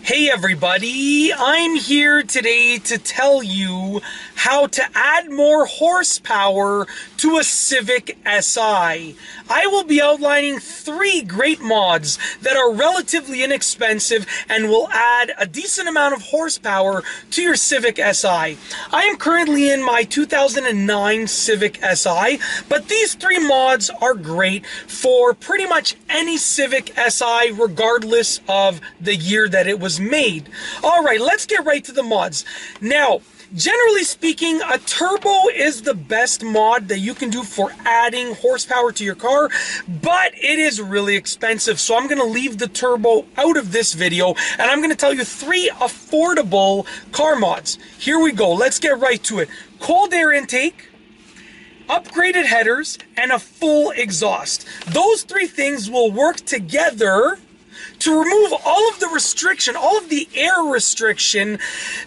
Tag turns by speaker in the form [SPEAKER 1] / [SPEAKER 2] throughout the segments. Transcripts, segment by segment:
[SPEAKER 1] Hey everybody, I'm here today to tell you how to add more horsepower to a Civic Si. I will be outlining 3 great mods that are relatively inexpensive and will add a decent amount of horsepower to your Civic Si. I am currently in my 2009 Civic Si, but these 3 mods are great for pretty much any Civic Si regardless of the year that it was made. Alright, let's get right to the mods. Now, generally speaking, a turbo is the best mod that you can do for adding horsepower to your car, but it is really expensive. So I'm going to leave the turbo out of this video, and I'm going to tell you 3 affordable car mods. Here we go. Let's get right to it. Cold air intake, upgraded headers, and a full exhaust. Those 3 things will work together to remove all of the restriction, all of the air restriction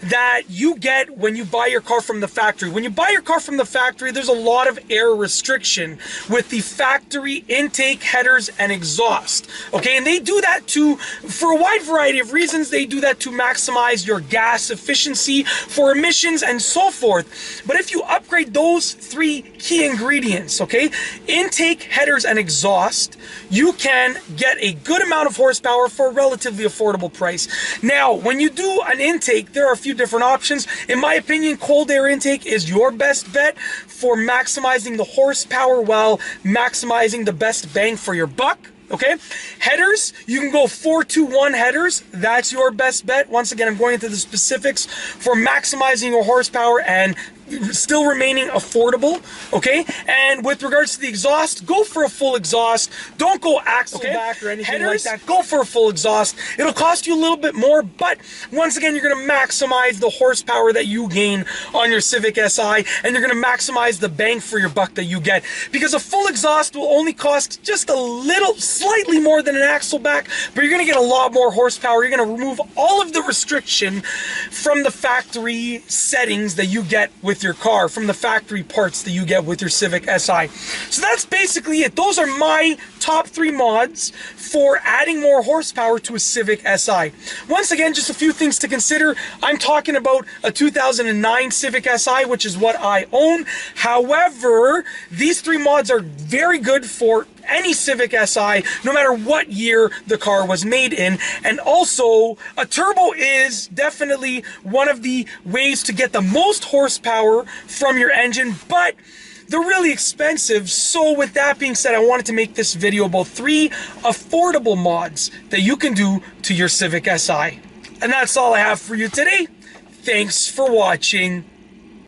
[SPEAKER 1] that you get when you buy your car from the factory. When you buy your car from the factory, there's a lot of air restriction with the factory intake, headers, and exhaust. Okay, and they do that for a wide variety of reasons. They do that to maximize your gas efficiency for emissions and so forth. But if you upgrade those 3 key ingredients, okay, intake, headers, and exhaust, you can get a good amount of horsepower for a relatively affordable price. Now, when you do an intake, there are a few different options. In my opinion, cold air intake is your best bet for maximizing the horsepower while maximizing the best bang for your buck. Okay, headers, you can go 4-2-1 headers. That's your best bet. Once again, I'm going into the specifics for maximizing your horsepower and still remaining affordable. Okay, and with regards to the exhaust, go for a full exhaust. Don't go axle back or anything headers, like that. Go for a full exhaust. It'll cost you a little bit more, but once again, you're going to maximize the horsepower that you gain on your Civic Si, and you're going to maximize the bang for your buck that you get, because a full exhaust will only cost just a little, slightly more than an axle back, but you're going to get a lot more horsepower. You're going to remove all of the restriction from the factory settings that you get with your car, from the factory parts that you get with your Civic Si. So that's basically it. Those are my top 3 mods for adding more horsepower to a Civic Si. Once again, just a few things to consider. I'm talking about a 2009 Civic Si, which is what I own. However, these 3 mods are very good for any Civic Si, no matter what year the car was made in. And also, a turbo is definitely one of the ways to get the most horsepower from your engine, but they're really expensive. So with that being said, I wanted to make this video about 3 affordable mods that you can do to your Civic Si. And that's all I have for you today. Thanks for watching.